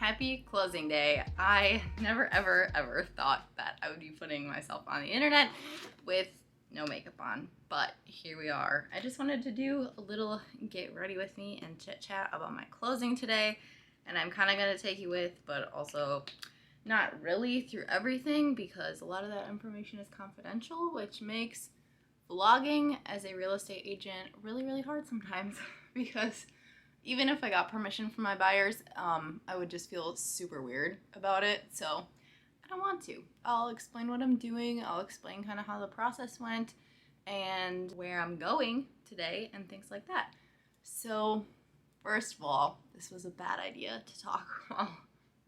happy closing day. I never ever thought that I would be putting myself on the internet with no makeup on, but here we are. I just wanted to do a little get ready with me and chit chat about my closing today, and I'm kind of going to take you with, but also not really through everything because a lot of that information is confidential, which makes vlogging as a real estate agent really hard sometimes because even if I got permission from my buyers, I would just feel super weird about it. So I don't want to. I'll explain what I'm doing. I'll explain kind of how the process went and where I'm going today and things like that. So first of all, this was a bad idea to talk while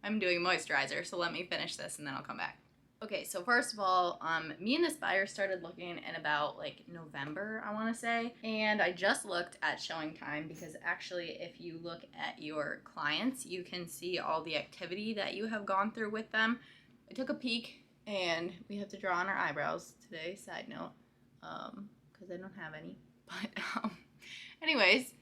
I'm doing moisturizer. So let me finish this and then I'll come back. Okay, so first of all, me and this buyer started looking in about like November, I want to say, and I just looked at showing time because actually if you look at your clients, you can see all the activity that you have gone through with them. I took a peek and we have to draw on our eyebrows today, side note, because I don't have any, but anyways,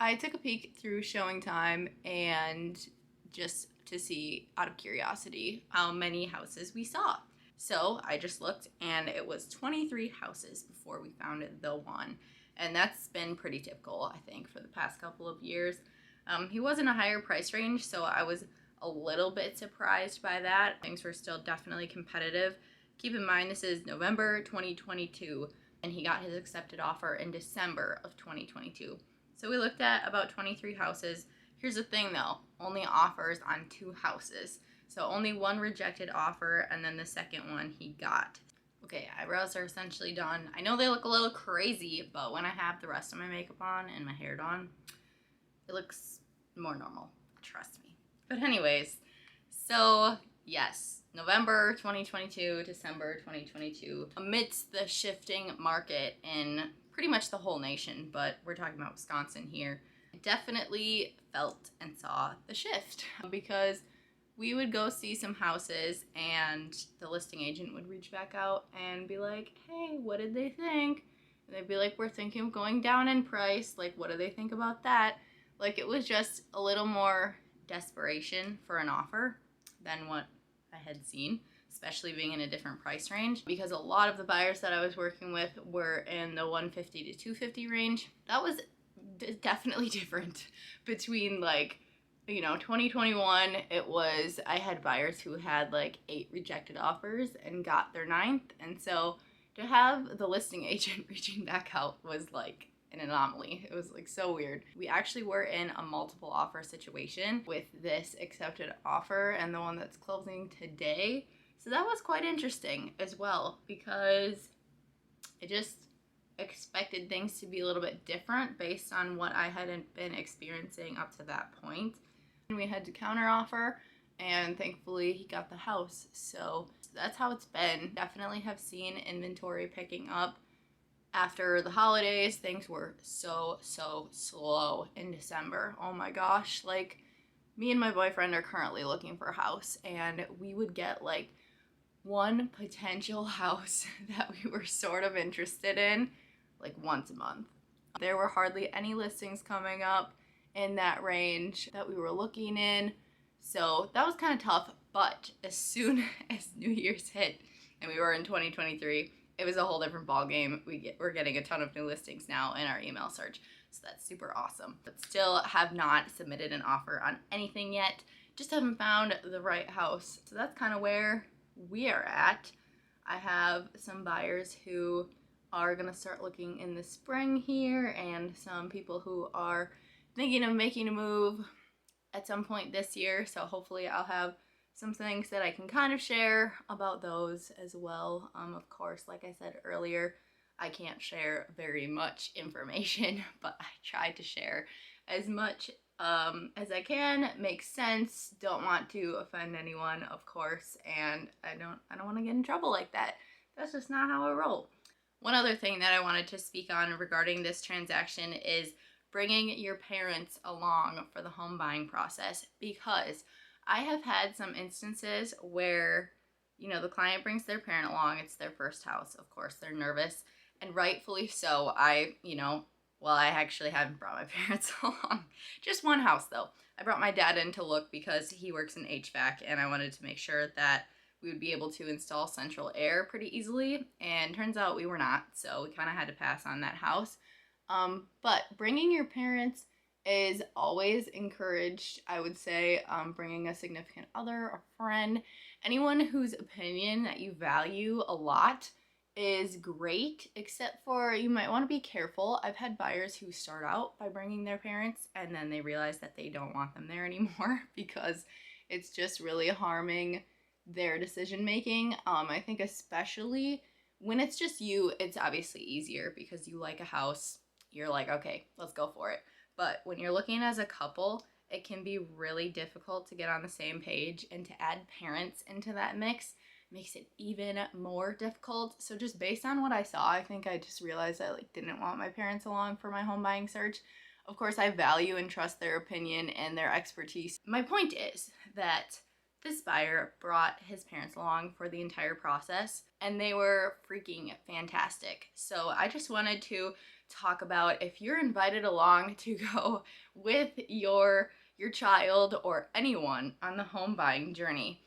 I took a peek through showing time and just to see out of curiosity how many houses we saw. So I just looked and it was 23 houses before we found the one. And that's been pretty typical, I think, for the past couple of years. He was in a higher price range, so I was a little bit surprised by that. Things were still definitely competitive. Keep in mind, this is November 2022, and he got his accepted offer in December of 2022. So we looked at about 23 houses. Here's the thing though, only offers on 2 houses. So only one rejected offer and then the second one he got. Okay, eyebrows are essentially done. I know they look a little crazy, but when I have the rest of my makeup on and my hair done, it looks more normal, trust me. But anyways, so yes, November 2022, December 2022, amidst the shifting market in pretty much the whole nation, but we're talking about Wisconsin here, definitely felt and saw the shift because we would go see some houses and the listing agent would reach back out and be like, hey, what did they think? And they'd be like, we're thinking of going down in price. Like, what do they think about that? Like, it was just a little more desperation for an offer than what I had seen, especially being in a different price range, because a lot of the buyers that I was working with were in the 150 to 250 range. That was definitely different between, like, you know, 2021, I had buyers who had like 8 rejected offers and got their 9th, and so to have the listing agent reaching back out was like an anomaly. It was like so weird. We actually were in a multiple offer situation with this accepted offer and the one that's closing today, so that was quite interesting as well because it just expected things to be a little bit different based on what I hadn't been experiencing up to that point. And we had to counter offer, and thankfully he got the house. So that's how it's been. Definitely have seen inventory picking up after the holidays. Things were so slow in December. Oh my gosh, like me and my boyfriend are currently looking for a house, and we would get like one potential house that we were sort of interested in like once a month. There were hardly any listings coming up in that range that we were looking in, so that was kind of tough. But as soon as New Year's hit and we were in 2023, it was a whole different ball game. We're getting a ton of new listings now in our email search, so that's super awesome. But still have not submitted an offer on anything yet, just haven't found the right house. So that's kind of where we are at. I have some buyers who are gonna start looking in the spring here, and some people who are thinking of making a move at some point this year, so hopefully I'll have some things that I can kind of share about those as well. Of course, like I said earlier, I can't share very much information, but I try to share as much as I can. Makes sense, don't want to offend anyone, of course, and I don't want to get in trouble like that. That's just not how I roll. One other thing that I wanted to speak on regarding this transaction is bringing your parents along for the home buying process, because I have had some instances where, you know, the client brings their parent along. It's their first house. Of course, they're nervous, and rightfully so. I, you know, Well, I actually haven't brought my parents along. Just one house though. I brought my dad in to look because he works in HVAC and I wanted to make sure that we would be able to install central air pretty easily, and turns out we were not, so we kind of had to pass on that house. But bringing your parents is always encouraged, I would say. Bringing a significant other, a friend, anyone whose opinion that you value a lot is great, except for you might want to be careful. I've had buyers who start out by bringing their parents and then they realize that they don't want them there anymore because it's just really harming their decision making. I think especially when it's just you, it's obviously easier because you like a house. You're like, okay, let's go for it. But when you're looking as a couple, it can be really difficult to get on the same page, and to add parents into that mix makes it even more difficult. So just based on what I saw, I think I just realized I didn't want my parents along for my home buying search. Of course, I value and trust their opinion and their expertise. My point is that this buyer brought his parents along for the entire process and they were freaking fantastic. So I just wanted to talk about, if you're invited along to go with your child or anyone on the home buying journey,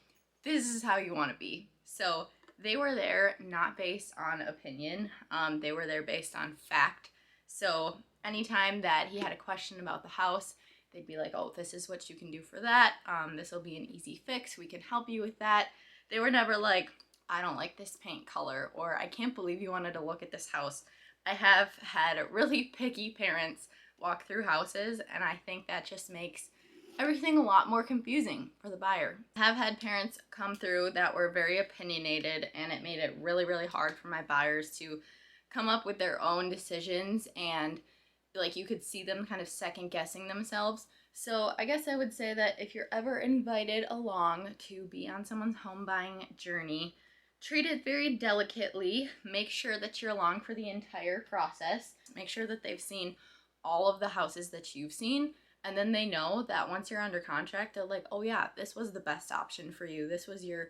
this is how you want to be. So they were there not based on opinion, they were there based on fact. So anytime that he had a question about the house, they'd be like, oh, this is what you can do for that. This will be an easy fix. We can help you with that. They were never like, I don't like this paint color, or I can't believe you wanted to look at this house. I have had really picky parents walk through houses, and I think that just makes everything a lot more confusing for the buyer. I have had parents come through that were very opinionated, and it made it really, really hard for my buyers to come up with their own decisions, and you could see them kind of second guessing themselves. So I guess I would say that if you're ever invited along to be on someone's home buying journey, treat it very delicately. Make sure that you're along for the entire process. Make sure that they've seen all of the houses that you've seen, and then they know that once you're under contract, they're like, oh yeah, this was the best option for you. This was your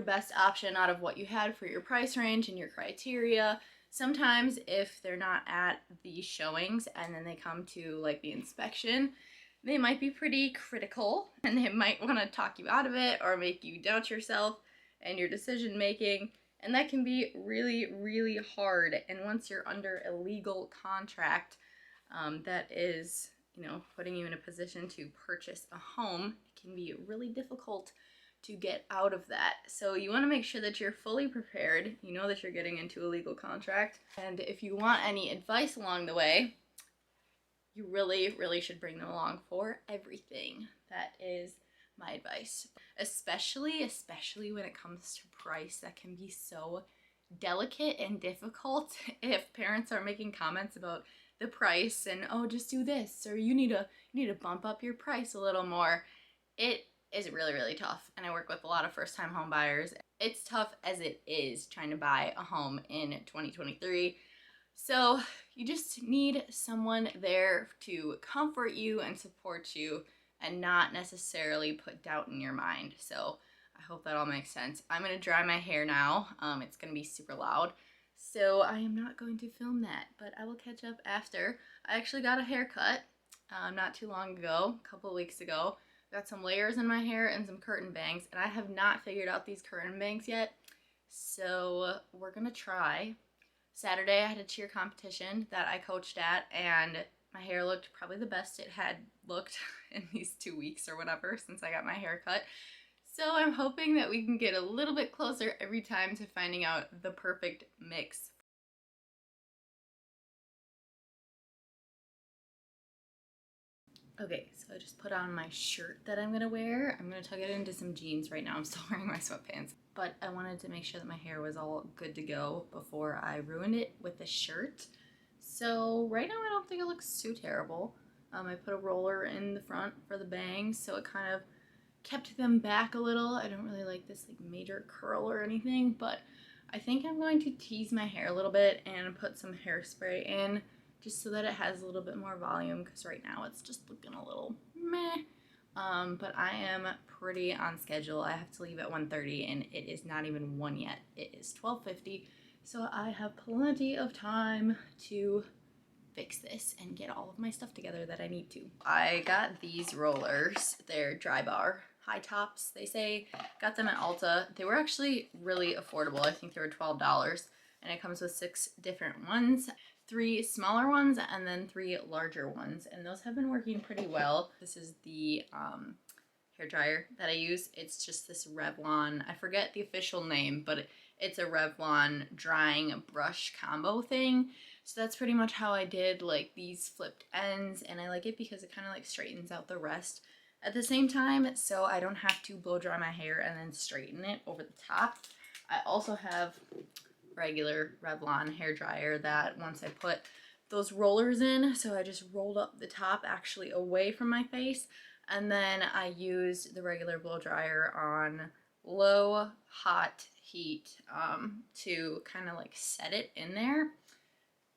best option out of what you had for your price range and your criteria. Sometimes if they're not at the showings and then they come to the inspection, they might be pretty critical and they might want to talk you out of it or make you doubt yourself and your decision making, and that can be really, really hard. And once you're under a legal contract that is, putting you in a position to purchase a home, it can be really difficult to get out of that. So you want to make sure that you're fully prepared. You know that you're getting into a legal contract. And if you want any advice along the way, you really, really should bring them along for everything. That is my advice. Especially when it comes to price, that can be so delicate and difficult. If parents are making comments about the price and, oh, just do this, or you need to bump up your price a little more, it is really, really tough. And I work with a lot of first-time home buyers. It's tough as it is trying to buy a home in 2023. So you just need someone there to comfort you and support you and not necessarily put doubt in your mind. So I hope that all makes sense. I'm going to dry my hair now. It's going to be super loud. So I am not going to film that, but I will catch up after. I actually got a haircut not too long ago, a couple of weeks ago. Got some layers in my hair and some curtain bangs, and I have not figured out these curtain bangs yet, so we're gonna try. Saturday I had a cheer competition that I coached at, and my hair looked probably the best it had looked in these 2 weeks or whatever since I got my hair cut. So I'm hoping that we can get a little bit closer every time to finding out the perfect mix. Okay, so I just put on my shirt that I'm gonna wear. I'm gonna tuck it into some jeans right now. I'm still wearing my sweatpants. But I wanted to make sure that my hair was all good to go before I ruined it with the shirt. So right now I don't think it looks too terrible. I put a roller in the front for the bangs, so it kind of kept them back a little. I don't really like this major curl or anything, but I think I'm going to tease my hair a little bit and put some hairspray in, just so that it has a little bit more volume, because right now it's just looking a little meh. But I am pretty on schedule. I have to leave at 1:30 and it is not even 1 yet. It is 12:50, so I have plenty of time to fix this and get all of my stuff together that I need to. I got these rollers. They're dry bar high tops, they say. Got them at Ulta. They were actually really affordable. I think they were $12, and it comes with 6 different ones. 3 smaller ones and then 3 larger ones, and those have been working pretty well. This is the hair dryer that I use. It's just this Revlon, I forget the official name, but it's a Revlon drying brush combo thing. So that's pretty much how I did like these flipped ends, and I like it because it kind of like straightens out the rest at the same time, so I don't have to blow dry my hair and then straighten it over the top. I also have regular Revlon hair dryer that once I put those rollers in, so I just rolled up the top actually away from my face, and then I used the regular blow dryer on low hot heat to kind of like set it in there.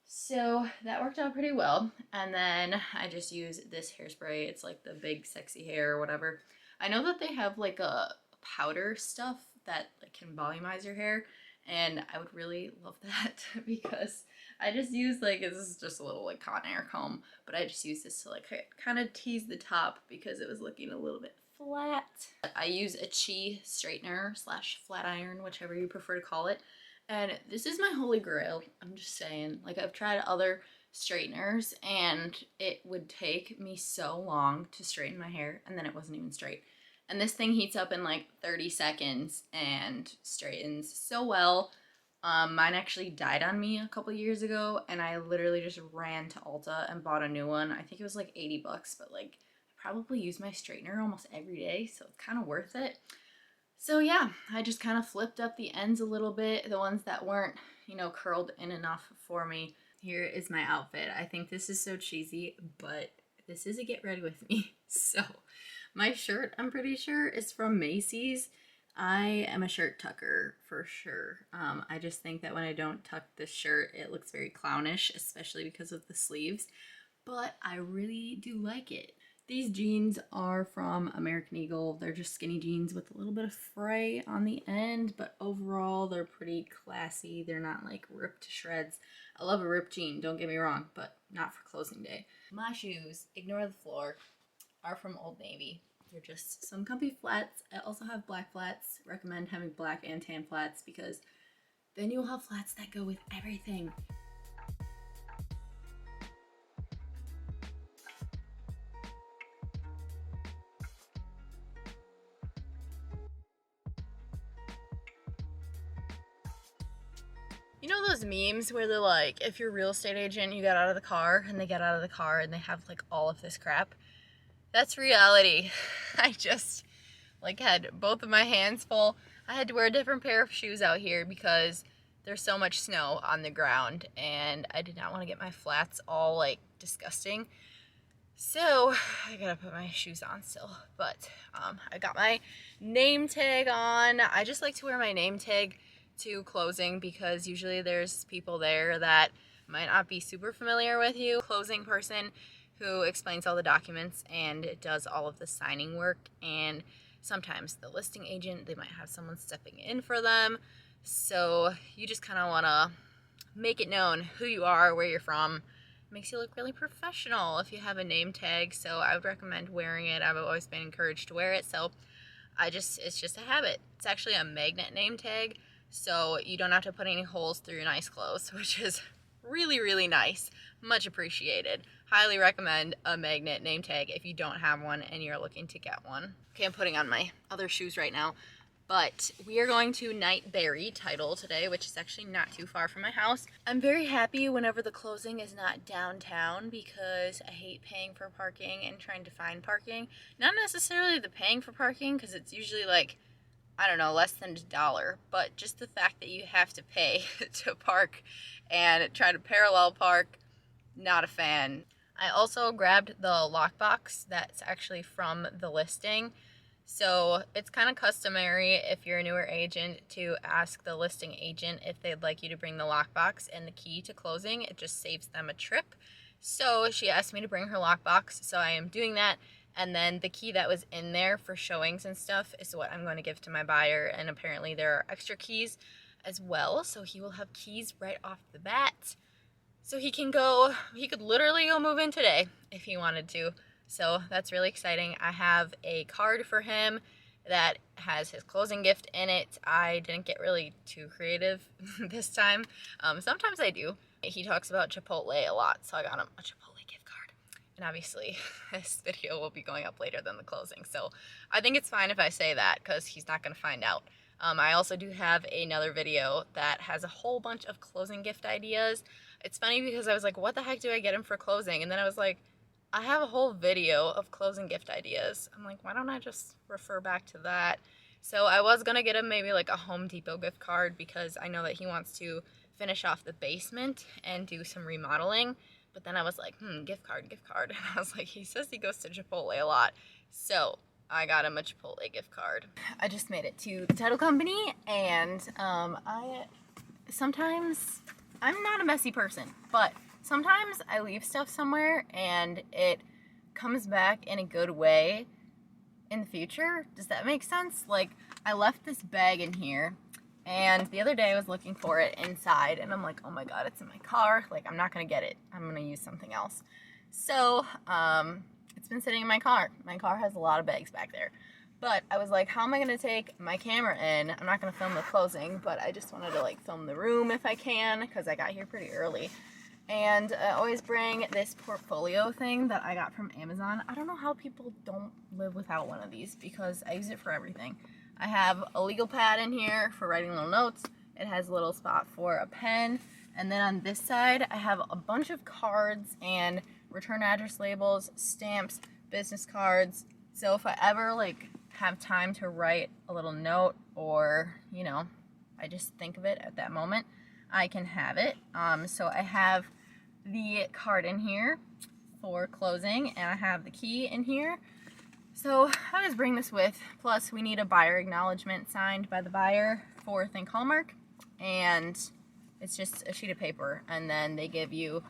So that worked out pretty well. And then I just use this hairspray. It's like the big sexy hair or whatever. I know that they have like a powder stuff that like can volumize your hair, and I would really love that because I just use like, this is just a little like Conair comb, but I just use this to like kind of tease the top because it was looking a little bit flat. I use a Chi straightener slash flat iron, whichever you prefer to call it. And this is my holy grail. I'm just saying, like, I've tried other straighteners and it would take me so long to straighten my hair, and then it wasn't even straight. And this thing heats up in like 30 seconds and straightens so well. Mine actually died on me a couple years ago, and I literally just ran to Ulta and bought a new one. I think it was like 80 bucks, but like I probably use my straightener almost every day, so it's kind of worth it. So yeah, I just kind of flipped up the ends a little bit, the ones that weren't, you know, curled in enough for me. Here is my outfit. I think this is so cheesy, but this is a get ready with me. So my shirt, I'm pretty sure, is from Macy's. I am a shirt tucker for sure. I just think that when I don't tuck this shirt, it looks very clownish, especially because of the sleeves, but I really do like it. These jeans are from American Eagle. They're just skinny jeans with a little bit of fray on the end, but overall they're pretty classy. They're not like ripped to shreds. I love a ripped jean, don't get me wrong, but not for closing day. My shoes, ignore the floor, are from Old Navy. They're just some comfy flats. I also have black flats. Recommend having black and tan flats because then you'll have flats that go with everything. You know those memes where they're like, if you're a real estate agent, you got out of the car, and they get out of the car and they have like all of this crap? That's reality. I just like had both of my hands full. I had to wear a different pair of shoes out here because there's so much snow on the ground, and I did not want to get my flats all like disgusting. So I gotta put my shoes on still, but I got my name tag on. I just like to wear my name tag to closing because usually there's people there that might not be super familiar with you. Closing person who explains all the documents and does all of the signing work, and sometimes the listing agent, they might have someone stepping in for them. So you just kind of want to make it known who you are, where you're from. It makes you look really professional if you have a name tag, so I would recommend wearing it. I've always been encouraged to wear it, so it's just a habit. It's actually a magnet name tag, so you don't have to put any holes through your nice clothes, which is really, really nice. Much appreciated. Highly recommend a magnet name tag if you don't have one and you're looking to get one. Okay, I'm putting on my other shoes right now, but we are going to Nightberry Title today, which is actually not too far from my house. I'm very happy whenever the closing is not downtown because I hate paying for parking and trying to find parking. Not necessarily the paying for parking, because it's usually like, I don't know, less than $1, but just the fact that you have to pay to park and try to parallel park, not a fan. I also grabbed the lockbox that's actually from the listing. So it's kind of customary if you're a newer agent to ask the listing agent if they'd like you to bring the lockbox and the key to closing. It just saves them a trip. So she asked me to bring her lockbox, so I am doing that. And then the key that was in there for showings and stuff is what I'm going to give to my buyer. And apparently there are extra keys as well, so he will have keys right off the bat. So he could literally go move in today if he wanted to. So that's really exciting. I have a card for him that has his closing gift in it. I didn't get really too creative this time. Sometimes I do. He talks about Chipotle a lot, so I got him a Chipotle gift card. And obviously, this video will be going up later than the closing, so I think it's fine if I say that because he's not going to find out. I also do have another video that has a whole bunch of closing gift ideas. It's funny because I was like, what the heck do I get him for closing? And then I was like, I have a whole video of closing gift ideas. I'm like, why don't I just refer back to that? So I was going to get him maybe like a Home Depot gift card because I know that he wants to finish off the basement and do some remodeling. But then I was like, gift card. And I was like, he says he goes to Chipotle a lot. So I got him a Chipotle gift card. I just made it to the title company, and sometimes I'm not a messy person, but sometimes I leave stuff somewhere and it comes back in a good way in the future. Does that make sense? Like, I left this bag in here, and the other day I was looking for it inside, and I'm like, oh my god, it's in my car. Like, I'm not gonna get it. I'm gonna use something else. So, it's been sitting in my car. My car has a lot of bags back there. But I was like, how am I going to take my camera in? I'm not going to film the closing, but I just wanted to like film the room if I can because I got here pretty early. And I always bring this portfolio thing that I got from Amazon. I don't know how people don't live without one of these because I use it for everything. I have a legal pad in here for writing little notes. It has a little spot for a pen. And then on this side, I have a bunch of cards and return address labels, stamps, business cards. So if I ever like have time to write a little note, or you know, I just think of it at that moment, I can have it. So I have the card in here for closing, and I have the key in here. So I just bring this with. Plus we need a buyer acknowledgement signed by the buyer for Think Hallmark, and it's just a sheet of paper, and then they give you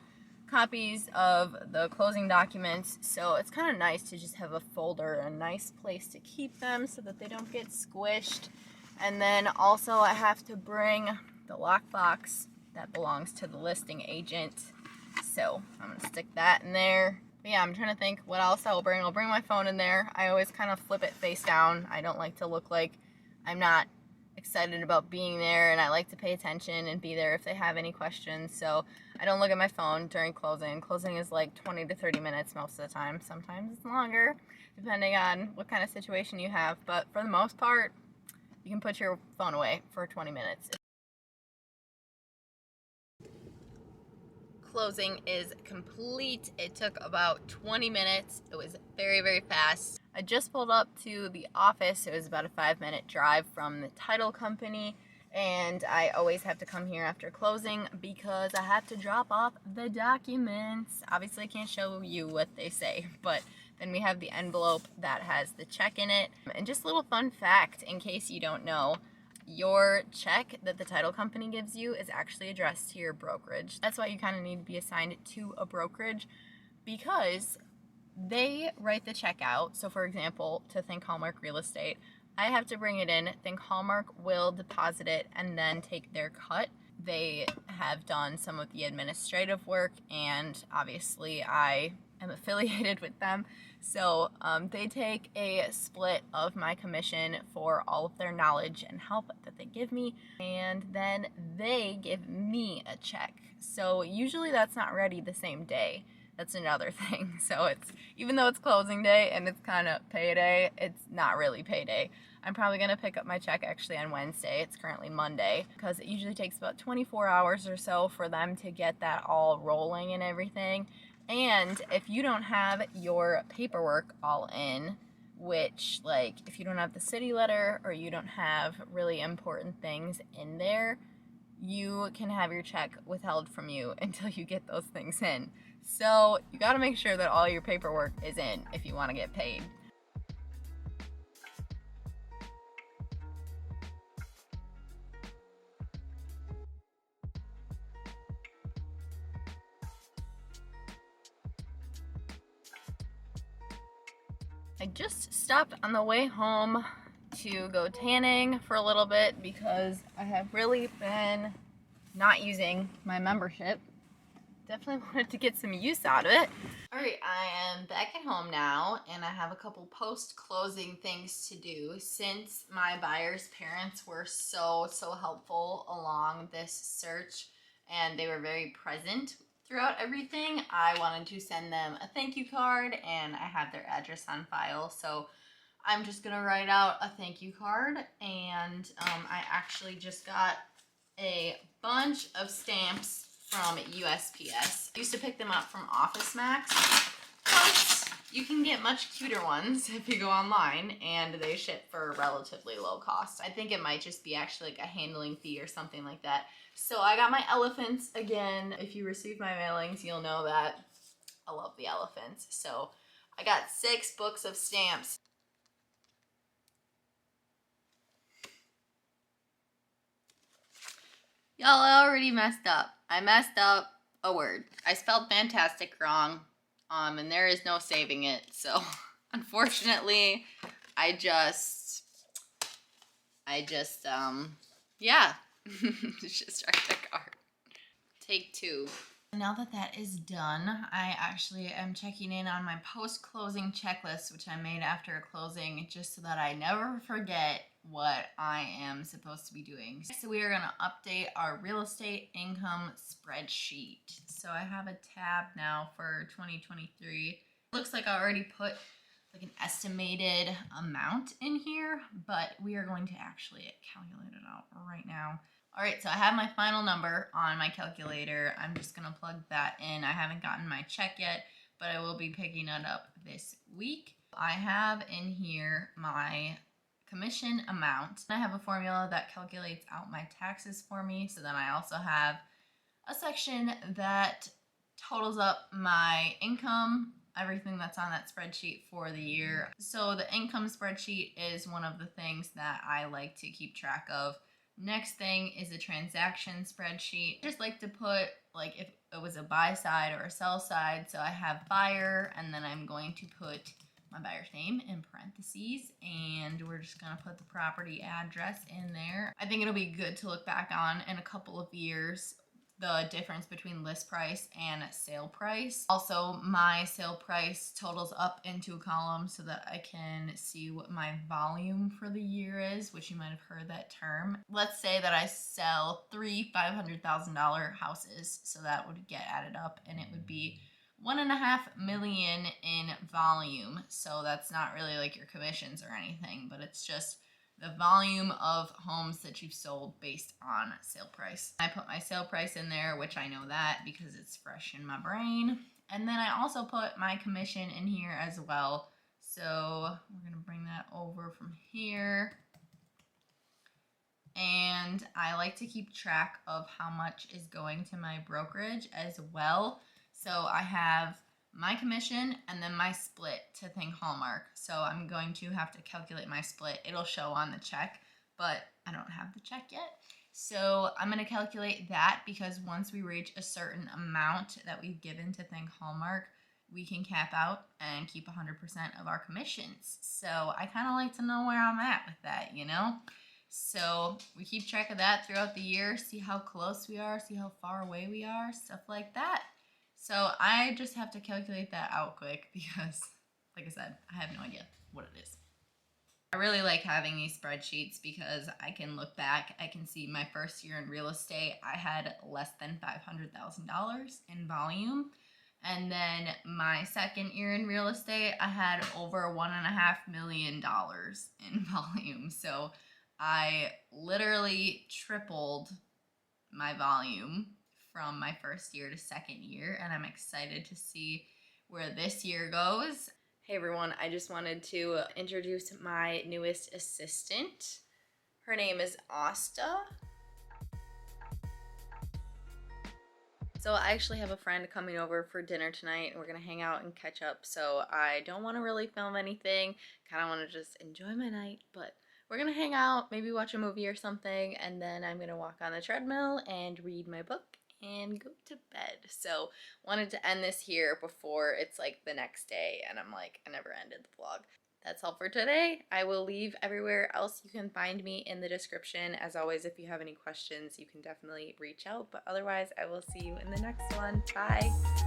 copies of the closing documents. So it's kind of nice to just have a folder, a nice place to keep them so that they don't get squished. And then also I have to bring the lockbox that belongs to the listing agent. So I'm gonna stick that in there. But yeah, I'm trying to think what else I'll bring. I'll bring my phone in there. I always kind of flip it face down. I don't like to look like I'm not excited about being there, and I like to pay attention and be there if they have any questions. So I don't look at my phone during closing. Closing is like 20 to 30 minutes most of the time. Sometimes it's longer, depending on what kind of situation you have. But for the most part, you can put your phone away for 20 minutes. Closing is complete. It took about 20 minutes. It was very, very fast. I just pulled up to the office. It was about a 5-minute drive from the title company, and I always have to come here after closing because I have to drop off the documents. Obviously I can't show you what they say, but then we have the envelope that has the check in it. And just a little fun fact in case you don't know, your check that the title company gives you is actually addressed to your brokerage. That's why you kind of need to be assigned to a brokerage, because they write the check out. So for example, to Think Hallmark Real Estate, I have to bring it in. Think Hallmark will deposit it and then take their cut. They have done some of the administrative work, and obviously I am affiliated with them. So they take a split of my commission for all of their knowledge and help that they give me, and then they give me a check. So usually that's not ready the same day. That's another thing. So it's, even though it's closing day and it's kind of payday, it's not really payday. I'm probably going to pick up my check actually on Wednesday. It's currently Monday, because it usually takes about 24 hours or so for them to get that all rolling and everything. And if you don't have your paperwork all in, which, like, if you don't have the city letter or you don't have really important things in there, you can have your check withheld from you until you get those things in. So you got to make sure that all your paperwork is in if you want to get paid. I just stopped on the way home to go tanning for a little bit because I have really been not using my membership. definitely wanted to get some use out of it. All right, I am back at home now, and I have a couple post-closing things to do. Since my buyer's parents were so helpful along this search, and they were very present throughout everything, I wanted to send them a thank you card, and I have their address on file, so I'm just gonna write out a thank you card. And I actually just got a bunch of stamps from USPS. I used to pick them up from Office Max, but you can get much cuter ones if you go online, and they ship for a relatively low cost. I think it might just be actually like a handling fee or something like that. So I got my elephants again. If you receive my mailings, you'll know that I love the elephants. So I got 6 books of stamps. Y'all, I already messed up. I messed up a word. I spelled fantastic wrong, and there is no saving it. So, unfortunately, I just, yeah, just write the card. Take 2. Now that that is done, I actually am checking in on my post-closing checklist, which I made after closing, just so that I never forget what I am supposed to be doing. So we are going to update our real estate income spreadsheet. So I have a tab now for 2023. It looks like I already put like an estimated amount in here, but we are going to actually calculate it out right now. All right, so I have my final number on my calculator. I'm just gonna plug that in. I haven't gotten my check yet, but I will be picking it up this week. I have in here my commission amount. I have a formula that calculates out my taxes for me. So then I also have a section that totals up my income, everything that's on that spreadsheet for the year. So the income spreadsheet is one of the things that I like to keep track of. Next thing is a transaction spreadsheet. I just like to put like if it was a buy side or a sell side. So I have buyer, and then I'm going to put my buyer's name in parentheses, and we're just gonna put the property address in there. I think it'll be good to look back on in a couple of years the difference between list price and sale price. Also, my sale price totals up into a column so that I can see what my volume for the year is, which you might have heard that term. Let's say that I sell 3 $500,000 houses, so that would get added up, and it would be $1.5 million in volume. So that's not really like your commissions or anything, but it's just the volume of homes that you've sold based on sale price. I put my sale price in there, which I know that because it's fresh in my brain. And then I also put my commission in here as well. So we're gonna bring that over from here. And I like to keep track of how much is going to my brokerage as well. So I have my commission and then my split to Think Hallmark. So I'm going to have to calculate my split. It'll show on the check, but I don't have the check yet. So I'm going to calculate that because once we reach a certain amount that we've given to Think Hallmark, we can cap out and keep 100% of our commissions. So I kind of like to know where I'm at with that, you know? So we keep track of that throughout the year, see how close we are, see how far away we are, stuff like that. So I just have to calculate that out quick because, like I said, I have no idea what it is. I really like having these spreadsheets because I can look back. I can see my first year in real estate, I had less than $500,000 in volume. And then my second year in real estate, I had over $1.5 million in volume. So I literally tripled my volume from my first year to second year, and I'm excited to see where this year goes. Hey everyone, I just wanted to introduce my newest assistant. Her name is Asta. So I actually have a friend coming over for dinner tonight, and we're gonna hang out and catch up. So I don't want to really film anything, kind of want to just enjoy my night, but we're gonna hang out, maybe watch a movie or something, and then I'm gonna walk on the treadmill and read my book and go to bed. So wanted to end this here before it's like the next day and I'm like, I never ended the vlog. that's all for today. I will leave everywhere else you can find me in the description. As always, if you have any questions, you can definitely reach out. But otherwise, I will see you in the next one. Bye.